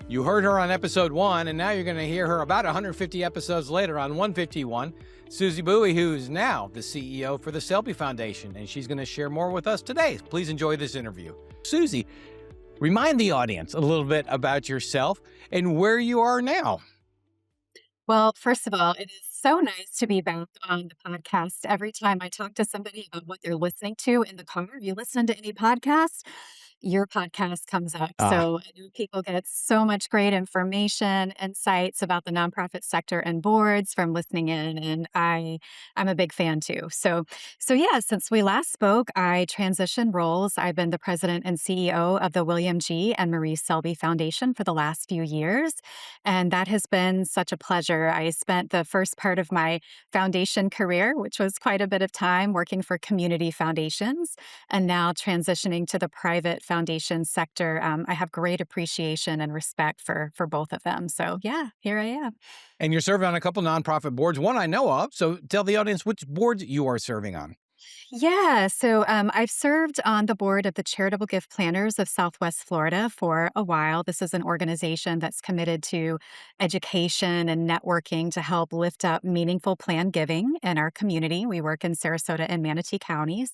You heard her on episode 1, and now you're going to hear her about 150 episodes later on 151. Susie Bowie, who's now the CEO for the Selby Foundation, and she's going to share more with us today. Please enjoy this interview. Susie, remind the audience a little bit about yourself and where you are now. Well, first of all, it is so nice to be back on the podcast. Every time I talk to somebody about what they're listening to in the car, you listen to any podcast, your podcast comes up. Ah, So I know people get so much great information, insights about the nonprofit sector and boards from listening in, and I'm a big fan too. So yeah, since we last spoke, I transitioned roles. I've been the president and CEO of the William G. and Marie Selby Foundation for the last few years. And that has been such a pleasure. I spent the first part of my foundation career, which was quite a bit of time working for community foundations, and now transitioning to the private foundation sector. I have great appreciation and respect for both of them. So yeah, here I am. and you're serving on a couple nonprofit boards, one I know of. So tell the audience which boards you are serving on. Yeah, so I've served on the board of the Charitable Gift Planners of Southwest Florida for a while. This is an organization that's committed to education and networking to help lift up meaningful plan giving in our community. We work in Sarasota and Manatee counties.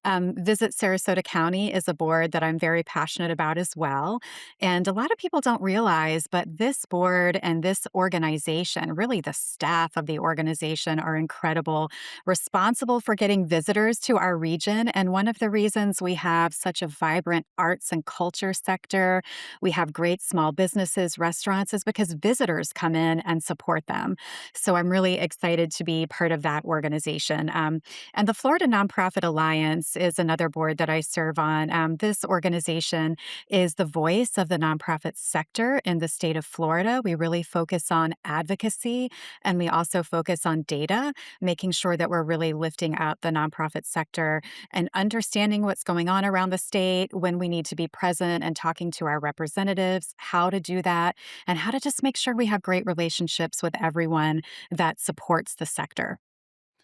Visit Sarasota County is a board that I'm very passionate about as well. And a lot of people don't realize, but this board and this organization, really the staff of the organization, are incredible, responsible for getting visitors to our region. And one of the reasons we have such a vibrant arts and culture sector, we have great small businesses, restaurants, is because visitors come in and support them. So I'm really excited to be part of that organization. And the Florida Nonprofit Alliance is another board that I serve on. This organization is the voice of the nonprofit sector in the state of Florida. We really focus on advocacy, and we also focus on data, making sure that we're really lifting up the nonprofit sector and understanding what's going on around the state, when we need to be present and talking to our representatives, how to do that, and how to just make sure we have great relationships with everyone that supports the sector.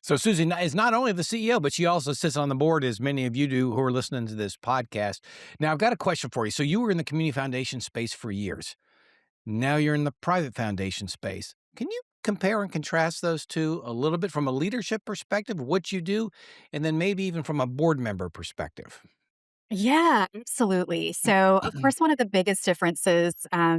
So Susie is not only the CEO, but she also sits on the board, as many of you do who are listening to this podcast. Now, I've got a question for you. So you were in the community foundation space for years. Now you're in the private foundation space. Can you compare and contrast those two a little bit from a leadership perspective, what you do, and then maybe even from a board member perspective? Yeah, absolutely. So, of course, one of the biggest differences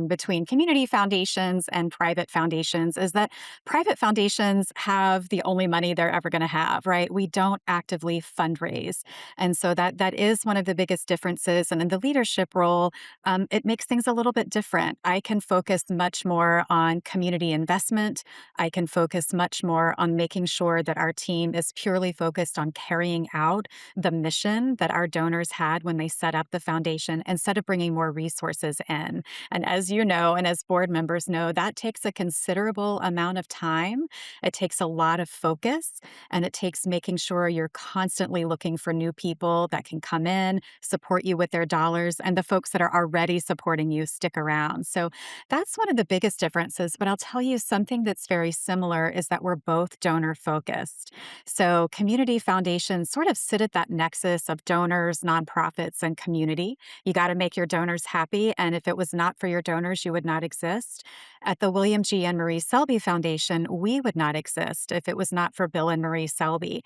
between community foundations and private foundations is that private foundations have the only money they're ever going to have, right? We don't actively fundraise, and so that is one of the biggest differences. And in the leadership role, it makes things a little bit different. I can focus much more on community investment. I can focus much more on making sure that our team is purely focused on carrying out the mission that our donors had when they set up the foundation, instead of bringing more resources in. And as you know, and as board members know, that takes a considerable amount of time. It takes a lot of focus, and it takes making sure you're constantly looking for new people that can come in, support you with their dollars, and the folks that are already supporting you stick around. So that's one of the biggest differences. But I'll tell you, something that's very similar is that we're both donor focused. So, community foundations sort of sit at that nexus of donors, nonprofits, and community. You got to make your donors happy. And if it was not for your donors, you would not exist. At the William G. and Marie Selby Foundation, we would not exist if it was not for Bill and Marie Selby.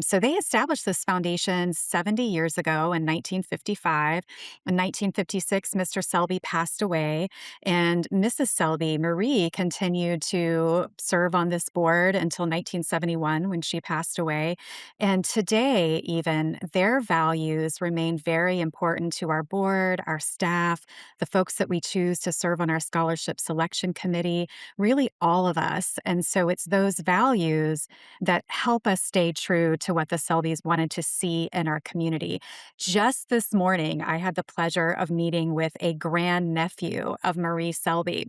So, they established this foundation 70 years ago in 1955. In 1956, Mr. Selby passed away, and Mrs. Selby, Marie, continued to serve on this board until 1971 when she passed away. And today, even, their values remain very important to our board, our staff, the folks that we choose to serve on our scholarship selection committee, really all of us. And so it's those values that help us stay true to what the Selbys wanted to see in our community. Just this morning, I had the pleasure of meeting with a grandnephew of Marie Selby.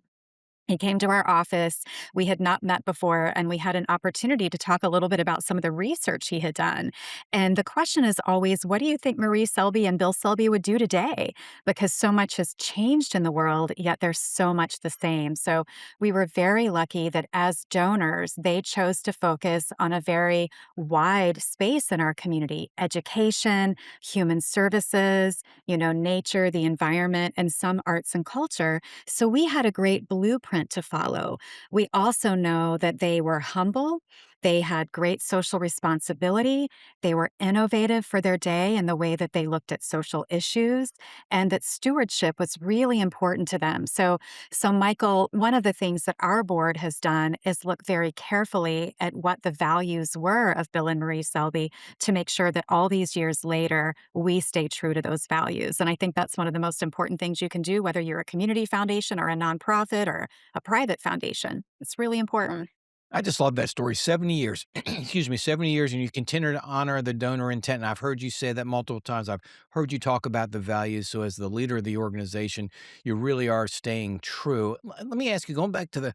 He came to our office. We had not met before, and we had an opportunity to talk a little bit about some of the research he had done. And the question is always, what do you think Marie Selby and Bill Selby would do today? Because so much has changed in the world, yet there's so much the same. So we were very lucky that as donors, they chose to focus on a very wide space in our community: education, human services, nature, the environment, and some arts and culture. So we had a great blueprint to follow. We also know that they were humble. They had great social responsibility. They were innovative for their day in the way that they looked at social issues, and that stewardship was really important to them. So Michael, one of the things that our board has done is look very carefully at what the values were of Bill and Marie Selby to make sure that all these years later, we stay true to those values. And I think that's one of the most important things you can do, whether you're a community foundation or a nonprofit or a private foundation. It's really important. I just love that story. 70 years, excuse me, 70 years, and you continue to honor the donor intent. And I've heard you say that multiple times. I've heard you talk about the values. So, as the leader of the organization, you really are staying true. Let me ask you, going back to the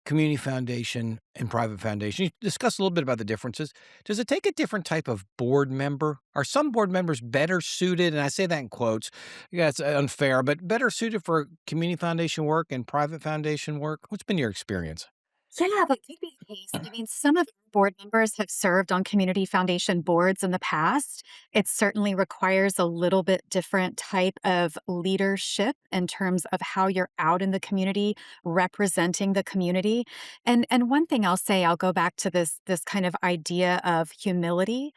community foundation and private foundation, you discussed a little bit about the differences. Does it take a different type of board member? Are some board members better suited? And I say that in quotes. Yeah, it's unfair, but better suited for community foundation work and private foundation work? What's been your experience? Yeah, that could be the case. I mean, some of our board members have served on community foundation boards in the past. It certainly requires a little bit different type of leadership in terms of how you're out in the community, representing the community. And one thing I'll say, I'll go back to this kind of idea of humility.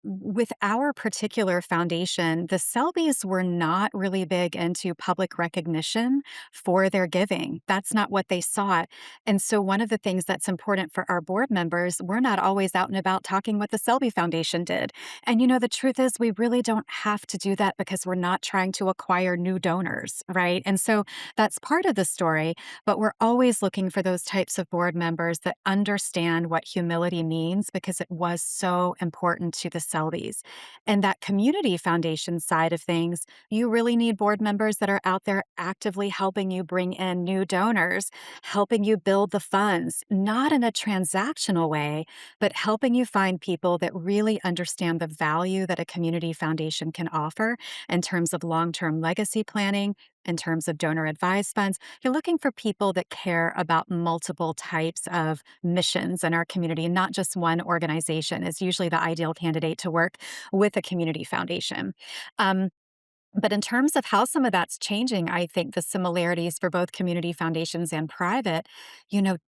With our particular foundation, the Selbys were not really big into public recognition for their giving. That's not what they sought. And so, one of the things that's important for our board members, we're not always out and about talking what the Selby Foundation did. And the truth is, we really don't have to do that because we're not trying to acquire new donors, right? And so, that's part of the story. But we're always looking for those types of board members that understand what humility means because it was so important to the Selbys. And that community foundation side of things, you really need board members that are out there actively helping you bring in new donors, helping you build the funds, not in a transactional way, but helping you find people that really understand the value that a community foundation can offer in terms of long term legacy planning, in terms of donor advised funds. You're looking for people that care about multiple types of missions in our community, not just one organization is usually the ideal candidate to work with a community foundation. Um, but in terms of how some of that's changing, I think the similarities for both community foundations and private,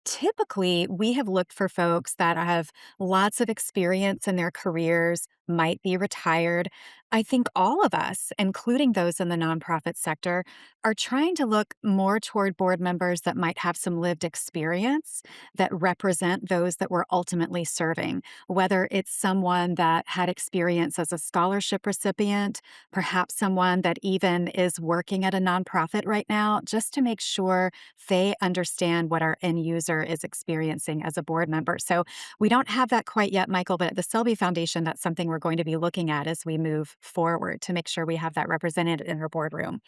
typically we have looked for folks that have lots of experience in their careers, might be retired. I think all of us, including those in the nonprofit sector, are trying to look more toward board members that might have some lived experience that represent those that we're ultimately serving, whether it's someone that had experience as a scholarship recipient, perhaps someone that even is working at a nonprofit right now, just to make sure they understand what our end user is experiencing as a board member. So we don't have that quite yet, Michael, but at the Selby Foundation, that's something we're going to be looking at as we move forward to make sure we have that represented in our boardroom.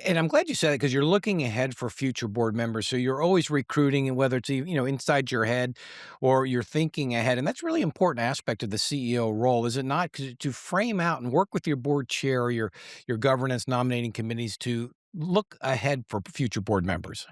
And I'm glad you said it because you're looking ahead for future board members. So you're always recruiting, and whether it's inside your head or you're thinking ahead, and that's really important aspect of the CEO role, is it not? Because to frame out and work with your board chair or your governance nominating committees to look ahead for future board members.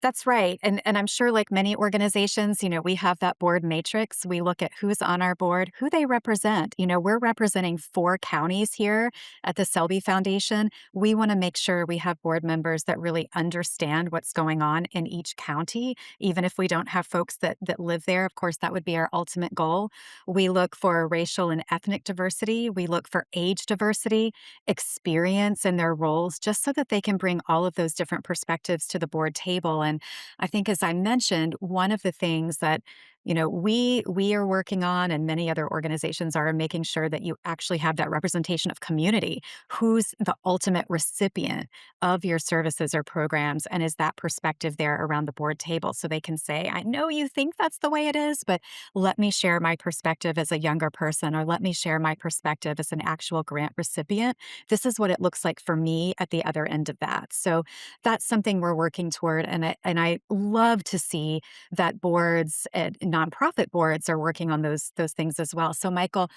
That's right. And I'm sure like many organizations, we have that board matrix. We look at who's on our board, who they represent. We're representing 4 counties here at the Selby Foundation. We want to make sure we have board members that really understand what's going on in each county, even if we don't have folks that live there. Of course, that would be our ultimate goal. We look for racial and ethnic diversity. We look for age diversity, experience in their roles, just so that they can bring all of those different perspectives to the board table. And I think, as I mentioned, one of the things that We are working on, and many other organizations are, making sure that you actually have that representation of community. Who's the ultimate recipient of your services or programs, and is that perspective there around the board table so they can say, I know you think that's the way it is, but let me share my perspective as a younger person, or let me share my perspective as an actual grant recipient. This is what it looks like for me at the other end of that. So that's something we're working toward, and I love to see that boards and nonprofit boards are working on those things as well. So, Michael,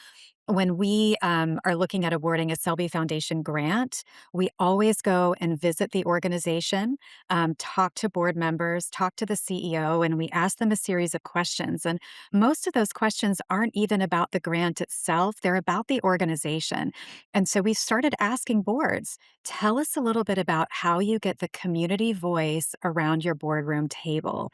when we are looking at awarding a Selby Foundation grant, we always go and visit the organization, talk to board members, talk to the CEO, and we ask them a series of questions. And most of those questions aren't even about the grant itself, they're about the organization. And so we started asking boards, tell us a little bit about how you get the community voice around your boardroom table.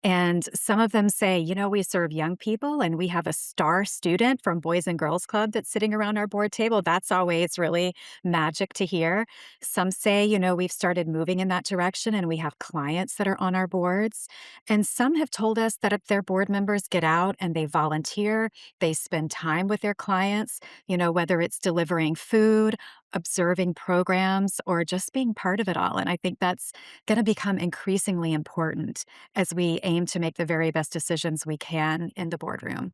And some of them say, we serve young people and we have a star student from Boys and Girls Club that's sitting around our board table. That's always really magic to hear. Some say, we've started moving in that direction and we have clients that are on our boards. And some have told us that if their board members get out and they volunteer, they spend time with their clients, whether it's delivering food, observing programs, or just being part of it all. And I think that's going to become increasingly important as we aim to make the very best decisions we can in the boardroom.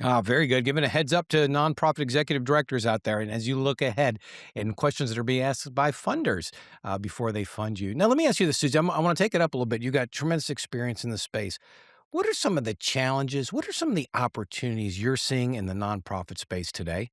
Ah, very good. Giving a heads up to nonprofit executive directors out there, and as you look ahead and questions that are being asked by funders before they fund you. Now, let me ask you this, Susie. I want to take it up a little bit. You got tremendous experience in the space. What are some of the challenges? What are some of the opportunities you're seeing in the nonprofit space today?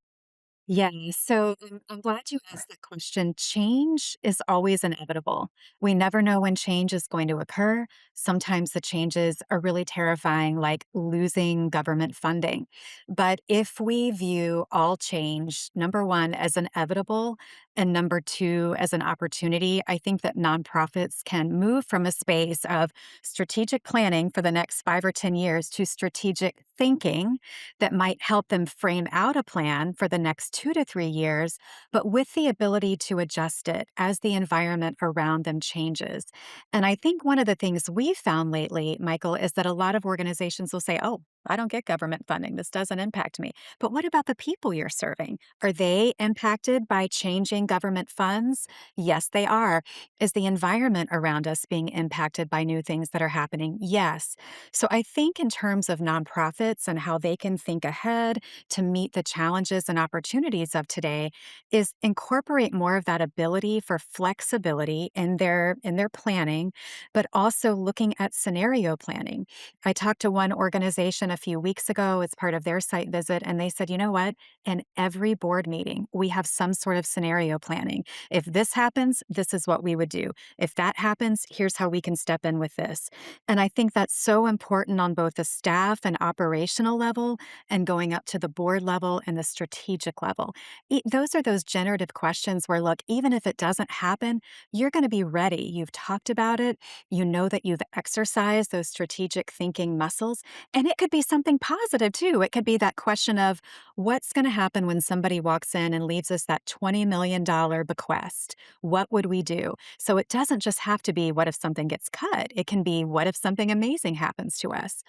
Yeah, so I'm glad you asked that question. Change is always inevitable. We never know when change is going to occur. Sometimes the changes are really terrifying, like losing government funding. But if we view all change, number one, as inevitable, and number two, as an opportunity, I think that nonprofits can move from a space of strategic planning for the next 5 or 10 years to strategic thinking that might help them frame out a plan for the next 2 to 3 years, but with the ability to adjust it as the environment around them changes. And I think one of the things we've found lately, Michael, is that a lot of organizations will say, oh, I don't get government funding. This doesn't impact me. But what about the people you're serving? Are they impacted by changing government funds? Yes, they are. Is the environment around us being impacted by new things that are happening? Yes. So I think in terms of nonprofits and how they can think ahead to meet the challenges and opportunities of today is incorporate more of that ability for flexibility in their planning, but also looking at scenario planning. I talked to one organization a few weeks ago as part of their site visit, and they said, you know what? In every board meeting, we have some sort of scenario planning. If this happens, this is what we would do. If that happens, here's how we can step in with this. And I think that's so important on both the staff and operational level and going up to the board level and the strategic level. Those are those generative questions where, look, even if it doesn't happen, you're going to be ready. You've talked about it. You know that you've exercised those strategic thinking muscles. And it could be something positive too. It could be that question of what's going to happen when somebody walks in and leaves us that $20 million bequest? What would we do? So it doesn't just have to be what if something gets cut? It can be what if something amazing happens to us?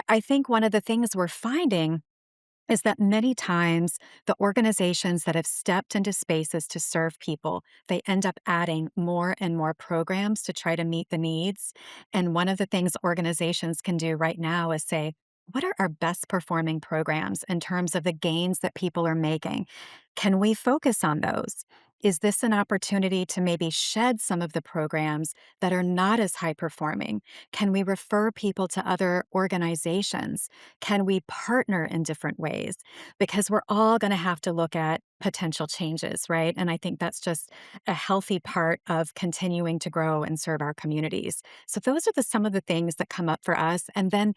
I think one of the things we're finding is that many times the organizations that have stepped into spaces to serve people, they end up adding more and more programs to try to meet the needs. And one of the things organizations can do right now is say, what are our best performing programs in terms of the gains that people are making? Can we focus on those? Is this an opportunity to maybe shed some of the programs that are not as high performing? Can we refer people to other organizations? Can we partner in different ways? Because we're all going to have to look at potential changes, right? And I think that's just a healthy part of continuing to grow and serve our communities. So those are some of the things that come up for us. And then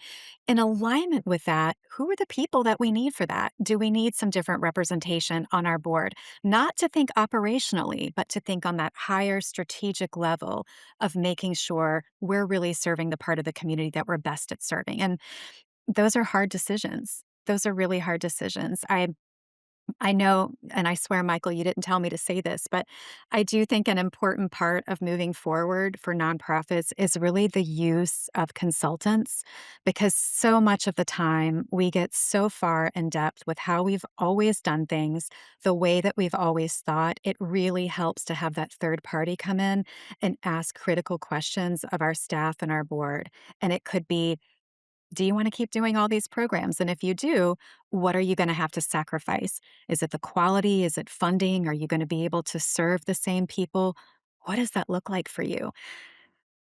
in alignment with that, who are the people that we need for that? Do we need some different representation on our board? Not to think operationally, but to think on that higher strategic level of making sure we're really serving the part of the community that we're best at serving. And those are hard decisions. Those are really hard decisions. I know, and I swear, Michael, you didn't tell me to say this, but I do think an important part of moving forward for nonprofits is really the use of consultants, because so much of the time we get so far in depth with how we've always done things, the way that we've always thought. It really helps to have that third party come in and ask critical questions of our staff and our board. And it could be, do you want to keep doing all these programs? And if you do, what are you going to have to sacrifice? Is it the quality? Is it funding? Are you going to be able to serve the same people? What does that look like for you?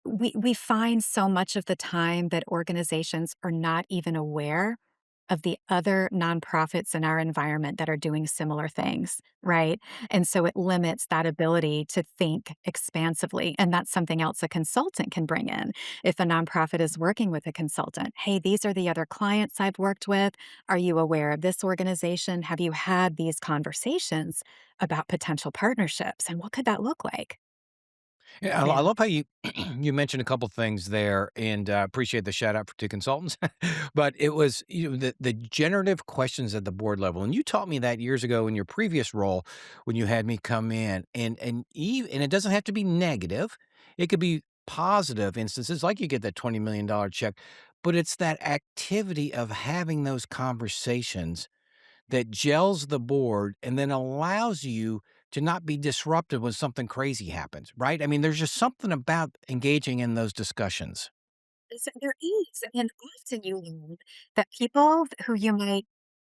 We find so much of the time that organizations are not even aware of the other nonprofits in our environment that are doing similar things, right? And so it limits that ability to think expansively. And that's something else a consultant can bring in. If a nonprofit is working with a consultant, hey, these are the other clients I've worked with. Are you aware of this organization? Have you had these conversations about potential partnerships? And what could that look like? Yeah, I Yeah. love how you you mentioned a couple things there, and appreciate the shout out for two consultants. But it was the generative questions at the board level, and you taught me that years ago in your previous role when you had me come in, and it doesn't have to be negative; it could be positive instances, like you get that $20 million check, but it's that activity of having those conversations that gels the board and then allows you to not be disrupted when something crazy happens, right? I mean, there's just something about engaging in those discussions. So there is, and often you learn that people who you might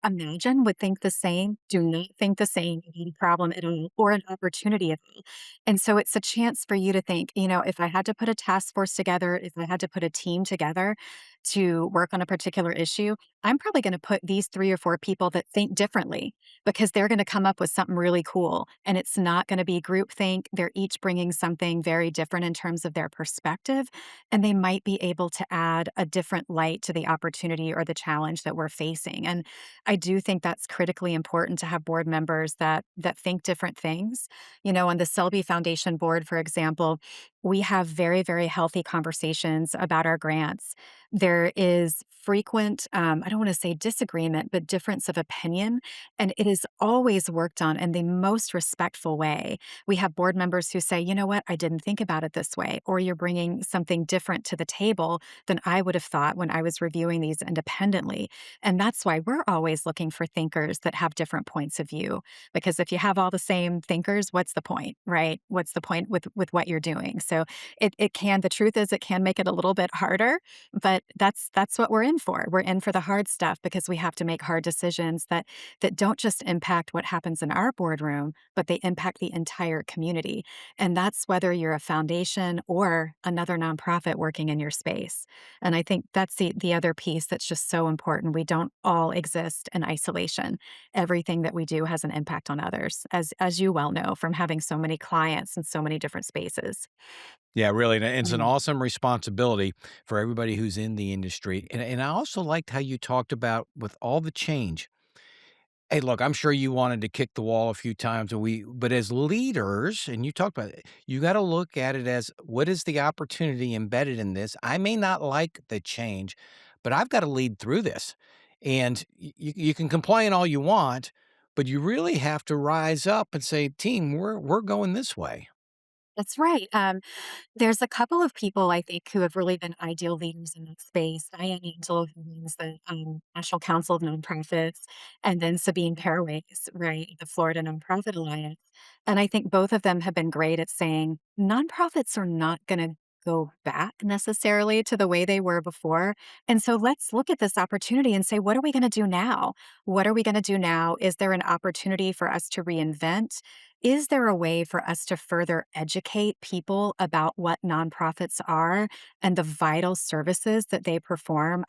imagine would think the same, do not think the same about a problem at all or an opportunity at all. And so it's a chance for you to think, if I had to put a task force together, if I had to put a team together to work on a particular issue, I'm probably going to put these three or four people that think differently because they're going to come up with something really cool. And it's not going to be groupthink. They're each bringing something very different in terms of their perspective. And they might be able to add a different light to the opportunity or the challenge that we're facing. And I do think that's critically important to have board members that think different things. On the Selby Foundation board, for example, we have very, very healthy conversations about our grants. There is frequent, I don't want to say disagreement, but difference of opinion. And it is always worked on in the most respectful way. We have board members who say, you know what, I didn't think about it this way, or you're bringing something different to the table than I would have thought when I was reviewing these independently. And that's why we're always looking for thinkers that have different points of view. Because if you have all the same thinkers, what's the point, right? What's the point with what you're doing? So the truth is it can make it a little bit harder, but that's what we're in for. We're in for the hard stuff because we have to make hard decisions that don't just impact what happens in our boardroom, but they impact the entire community. And that's whether you're a foundation or another nonprofit working in your space. And I think that's the other piece that's just so important. We don't all exist in isolation. Everything that we do has an impact on others, as you well know from having so many clients in so many different spaces. Yeah, really, and it's an Mm. awesome responsibility for everybody who's in the industry. And I also liked how you talked about with all the change. Hey, look, I'm sure you wanted to kick the wall a few times, but as leaders, and you talked about it, you got to look at it as what is the opportunity embedded in this? I may not like the change, but I've got to lead through this. And you can complain all you want, but you really have to rise up and say, team, we're going this way. That's right. There's a couple of people I think who have really been ideal leaders in that space. Diane Angel, who runs the National Council of Nonprofits, and then Sabine Paraways, right, the Florida Nonprofit Alliance. And I think both of them have been great at saying nonprofits are not going to go back necessarily to the way they were before. And so let's look at this opportunity and say, what are we going to do now? What are we going to do now? Is there an opportunity for us to reinvent? Is there a way for us to further educate people about what nonprofits are and the vital services that they perform?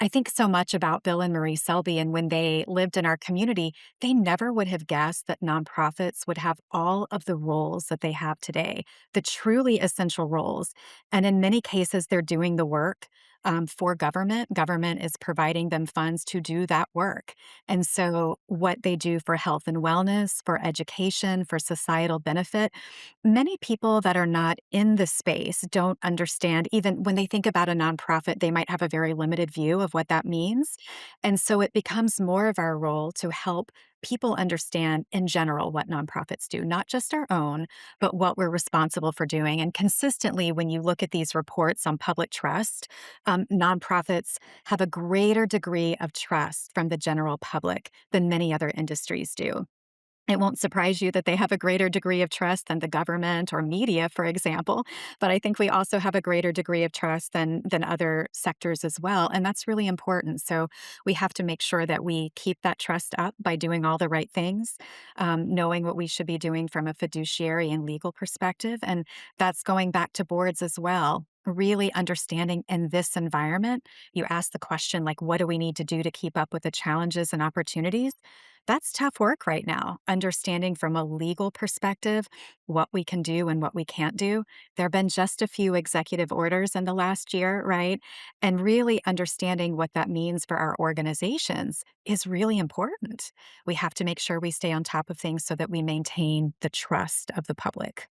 I think so much about Bill and Marie Selby, and when they lived in our community, they never would have guessed that nonprofits would have all of the roles that they have today, the truly essential roles. And in many cases, they're doing the work for government. Government is providing them funds to do that work. And so, what they do for health and wellness, for education, for societal benefit, many people that are not in the space don't understand. Even when they think about a nonprofit, they might have a very limited view of what that means. And so, it becomes more of our role to help people understand in general what nonprofits do, not just our own, but what we're responsible for doing. And consistently, when you look at these reports on public trust, nonprofits have a greater degree of trust from the general public than many other industries do. It won't surprise you that they have a greater degree of trust than the government or media, for example. But I think we also have a greater degree of trust than other sectors as well. And that's really important. So we have to make sure that we keep that trust up by doing all the right things, knowing what we should be doing from a fiduciary and legal perspective. And that's going back to boards as well. Really understanding in this environment, you ask the question, like, what do we need to do to keep up with the challenges and opportunities? That's tough work right now, understanding from a legal perspective what we can do and what we can't do. There have been just a few executive orders in the last year, right? And really understanding what that means for our organizations is really important. We have to make sure we stay on top of things so that we maintain the trust of the public.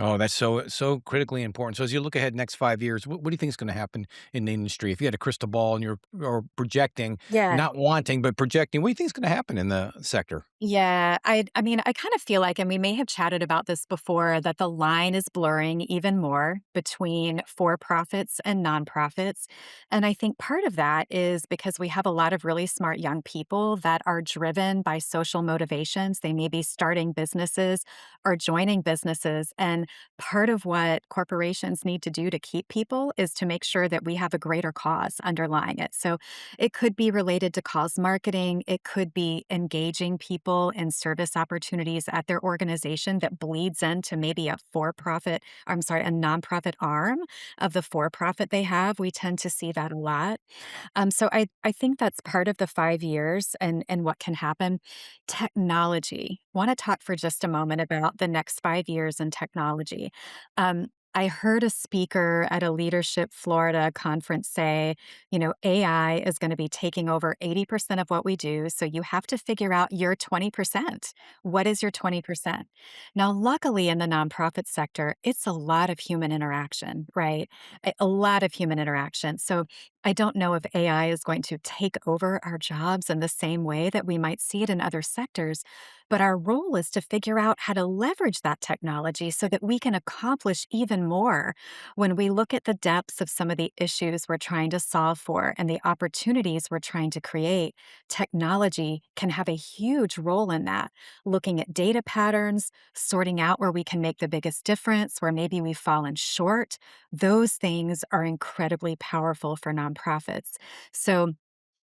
Oh, that's so critically important. So as you look ahead next 5 years, what do you think is gonna happen in the industry? If you had a crystal ball and you're or projecting, Yeah. not wanting, but projecting, what do you think is gonna happen in the sector? Yeah, I mean, I kind of feel like, and we may have chatted about this before, that the line is blurring even more between for profits and nonprofits. And I think part of that is because we have a lot of really smart young people that are driven by social motivations. They may be starting businesses or joining businesses. And part of what corporations need to do to keep people is to make sure that we have a greater cause underlying it. So it could be related to cause marketing. It could be engaging people in service opportunities at their organization that bleeds into maybe a for profit, I'm sorry, a nonprofit arm of the for profit they have. We tend to see that a lot. So I think that's part of the 5 years and what can happen. Technology. Want to talk for just a moment about the next 5 years in technology. I heard a speaker at a Leadership Florida conference say, AI is going to be taking over 80% of what we do. So you have to figure out your 20%. What is your 20%? Now, luckily in the nonprofit sector, it's a lot of human interaction, right? A lot of human interaction. So I don't know if AI is going to take over our jobs in the same way that we might see it in other sectors, but our role is to figure out how to leverage that technology so that we can accomplish even more. When we look at the depths of some of the issues we're trying to solve for and the opportunities we're trying to create, technology can have a huge role in that. Looking at data patterns, sorting out where we can make the biggest difference, where maybe we've fallen short, those things are incredibly powerful for nonprofits. So,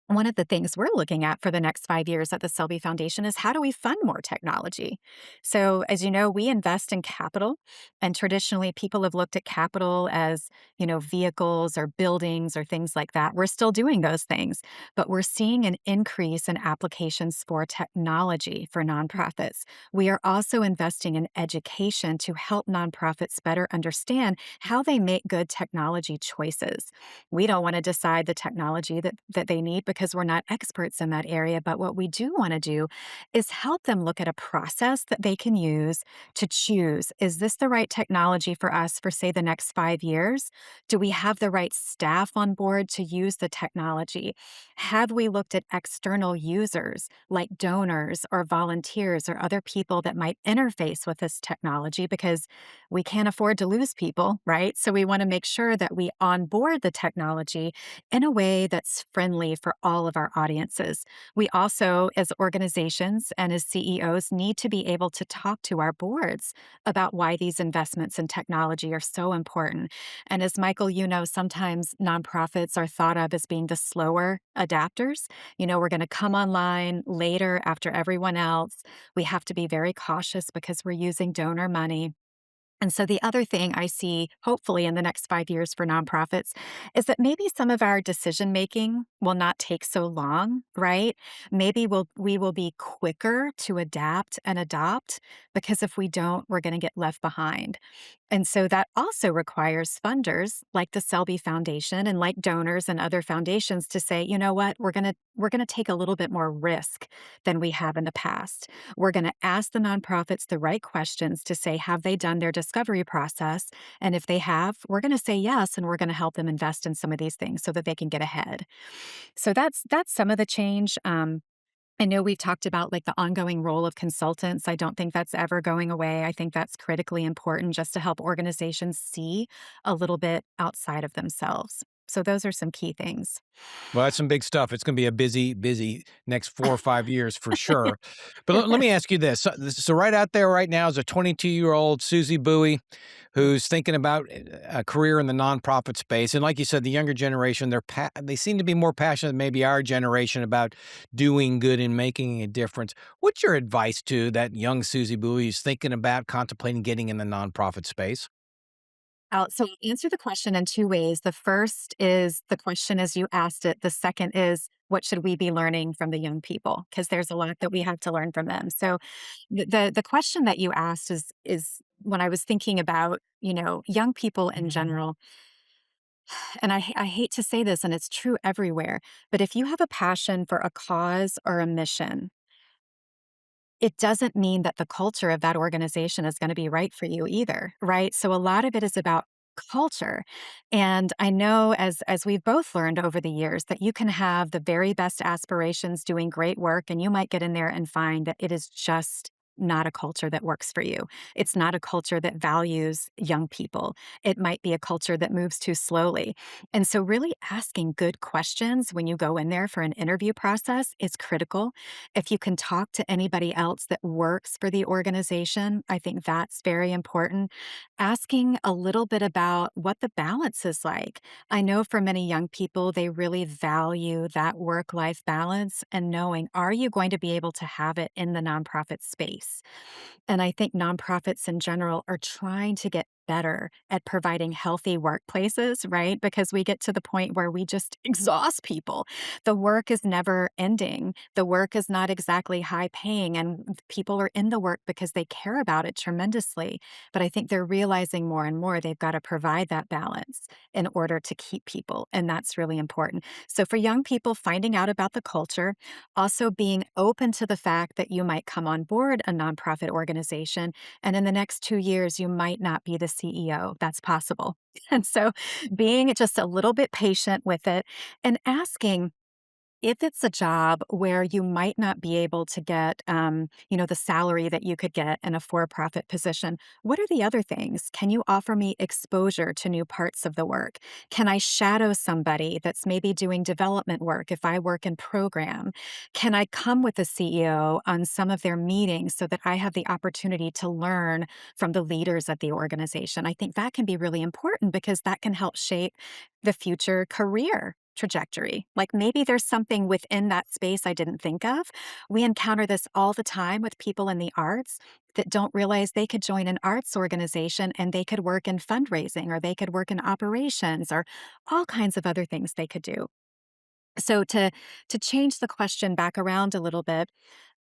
one of the things we're looking at for the next 5 years at the Selby Foundation is how do we fund more technology? So, as you know, we invest in capital, and traditionally people have looked at capital as, vehicles or buildings or things like that. We're still doing those things, but we're seeing an increase in applications for technology for nonprofits. We are also investing in education to help nonprofits better understand how they make good technology choices. We don't want to decide the technology that they need because we're not experts in that area. But what we do want to do is help them look at a process that they can use to choose, is this the right technology for us for, say, the next 5 years? Do we have the right staff on board to use the technology? Have we looked at external users like donors or volunteers or other people that might interface with this technology? Because we can't afford to lose people, right? So we want to make sure that we onboard the technology in a way that's friendly for all of our audiences. We also, as organizations and as CEOs, need to be able to talk to our boards about why these investments in technology are so important. And as Michael, sometimes nonprofits are thought of as being the slower adapters. We're going to come online later after everyone else. We have to be very cautious because we're using donor money. And so the other thing I see, hopefully in the next 5 years for nonprofits, is that maybe some of our decision making will not take so long, right? Maybe we will be quicker to adapt and adopt because if we don't, we're going to get left behind. And so that also requires funders like the Selby Foundation and like donors and other foundations to say, you know what, we're going to take a little bit more risk than we have in the past. We're going to ask the nonprofits the right questions to say, have they done their discovery process? And if they have, we're going to say yes, and we're going to help them invest in some of these things so that they can get ahead. So that's some of the change. I know we've talked about like the ongoing role of consultants. I don't think that's ever going away. I think that's critically important just to help organizations see a little bit outside of themselves. So those are some key things. Well, that's some big stuff. It's gonna be a busy, busy next 4 or 5 years for sure. But let me ask you this. So right out there right now is a 22-year-old Susie Bowie who's thinking about a career in the nonprofit space. And like you said, the younger generation, they seem to be more passionate than maybe our generation about doing good and making a difference. What's your advice to that young Susie Bowie who's thinking about contemplating getting in the nonprofit space? So I'll answer the question in two ways. The first is the question as you asked it. The second is, what should we be learning from the young people? Because there's a lot that we have to learn from them. So the question that you asked is when I was thinking about, young people in general, and I hate to say this, and it's true everywhere, but if you have a passion for a cause or a mission, it doesn't mean that the culture of that organization is gonna be right for you either, right? So a lot of it is about culture. And I know as we've both learned over the years that you can have the very best aspirations doing great work, and you might get in there and find that it is just not a culture that works for you. It's not a culture that values young people. It might be a culture that moves too slowly. And so really asking good questions when you go in there for an interview process is critical. If you can talk to anybody else that works for the organization, I think that's very important. Asking a little bit about what the balance is like. I know for many young people, they really value that work life balance and knowing, are you going to be able to have it in the nonprofit space? And I think nonprofits in general are trying to get better at providing healthy workplaces, right? Because we get to the point where we just exhaust people. The work is never ending. The work is not exactly high paying, and people are in the work because they care about it tremendously. But I think they're realizing more and more they've got to provide that balance in order to keep people. And that's really important. So for young people, finding out about the culture, also being open to the fact that you might come on board a nonprofit organization, and in the next 2 years, you might not be the CEO. That's possible. And so being just a little bit patient with it and asking, if it's a job where you might not be able to get, the salary that you could get in a for-profit position, what are the other things? Can you offer me exposure to new parts of the work? Can I shadow somebody that's maybe doing development work if I work in program? Can I come with the CEO on some of their meetings so that I have the opportunity to learn from the leaders at the organization? I think that can be really important because that can help shape the future career trajectory. Like maybe there's something within that space I didn't think of. We encounter this all the time with people in the arts that don't realize they could join an arts organization and they could work in fundraising or they could work in operations or all kinds of other things they could do. So to change the question back around a little bit,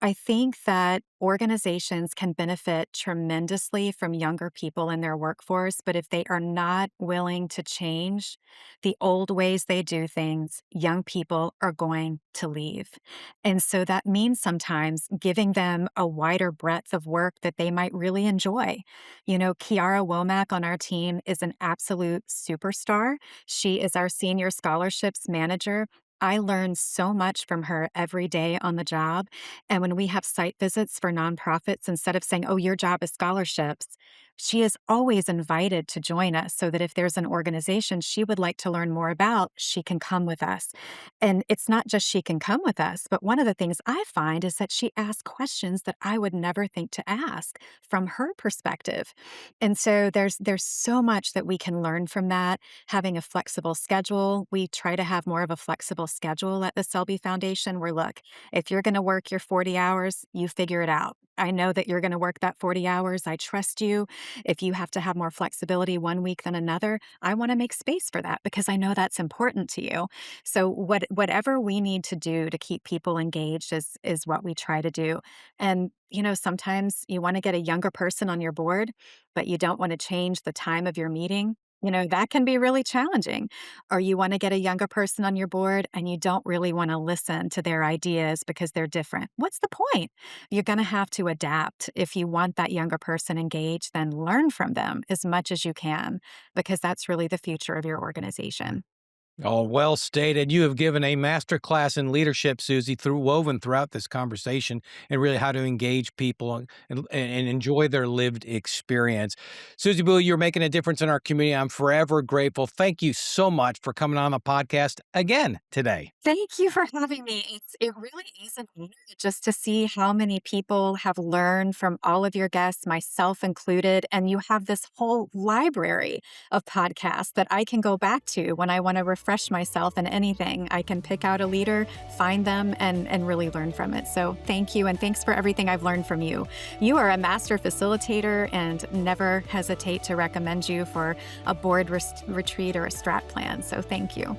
I think that organizations can benefit tremendously from younger people in their workforce, but if they are not willing to change the old ways they do things, young people are going to leave. And so that means sometimes giving them a wider breadth of work that they might really enjoy. Kiara Womack on our team is an absolute superstar. She is our senior scholarships manager. I learn so much from her every day on the job. And when we have site visits for nonprofits, instead of saying, oh, your job is scholarships, she is always invited to join us so that if there's an organization she would like to learn more about, she can come with us. And it's not just she can come with us, but one of the things I find is that she asks questions that I would never think to ask from her perspective. And so there's so much that we can learn from that. Having a flexible schedule, we try to have more of a flexible schedule at the Selby Foundation where, look, if you're going to work your 40 hours, you figure it out. I know that you're going to work that 40 hours. I trust you. If you have to have more flexibility one week than another, I want to make space for that because I know that's important to you. So whatever we need to do to keep people engaged is what we try to do. And sometimes you want to get a younger person on your board, but you don't want to change the time of your meeting. That can be really challenging. Or you want to get a younger person on your board and you don't really want to listen to their ideas because they're different. What's the point? You're going to have to adapt. If you want that younger person engaged, then learn from them as much as you can because that's really the future of your organization. Oh, well stated. You have given a masterclass in leadership, Susie, woven throughout this conversation, and really how to engage people and enjoy their lived experience. Susie Bowie, you're making a difference in our community. I'm forever grateful. Thank you so much for coming on the podcast again today. Thank you for having me. It really is an honor just to see how many people have learned from all of your guests, myself included. And you have this whole library of podcasts that I can go back to when I want to refresh myself in anything. I can pick out a leader, find them, and really learn from it. So thank you. And thanks for everything I've learned from you. You are a master facilitator, and never hesitate to recommend you for a board retreat or a strat plan. So thank you.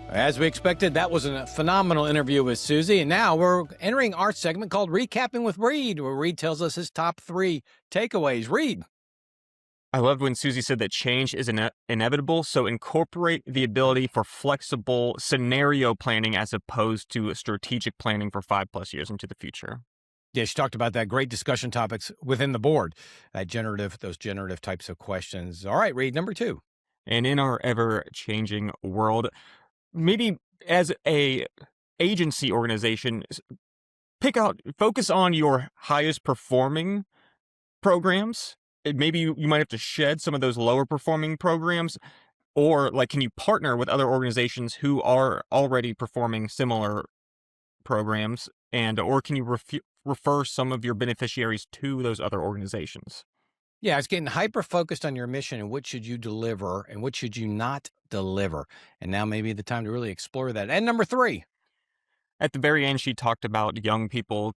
As we expected, that was a phenomenal interview with Susie. And now we're entering our segment called Recapping with Reed, where Reed tells us his top 3 takeaways. Reed. I loved when Susie said that change is inevitable, so incorporate the ability for flexible scenario planning as opposed to strategic planning for 5+ years into the future. Yeah, she talked about that. Great discussion topics within the board, those generative types of questions. All right, Reed, number 2. And in our ever-changing world, maybe as a agency organization, focus on your highest performing programs. Maybe you might have to shed some of those lower performing programs, or can you partner with other organizations who are already performing similar programs, or can you refer some of your beneficiaries to those other organizations? Yeah, it's getting hyper-focused on your mission and what should you deliver and what should you not deliver. And now maybe the time to really explore that. And number 3. At the very end, she talked about young people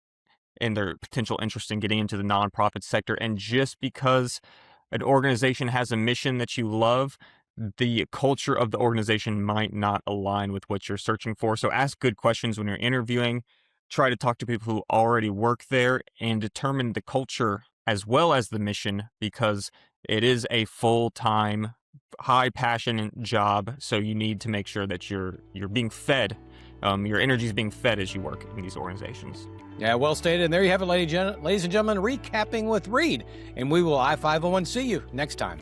and their potential interest in getting into the nonprofit sector. And just because an organization has a mission that you love, the culture of the organization might not align with what you're searching for. So ask good questions when you're interviewing. Try to talk to people who already work there and determine the culture as well as the mission, because it is a full-time, high-passion job. So you need to make sure that you're being fed. Your energy is being fed as you work in these organizations. Yeah, well stated. And there you have it, ladies and gentlemen, Recapping with Reed. And we will I-501 see you next time.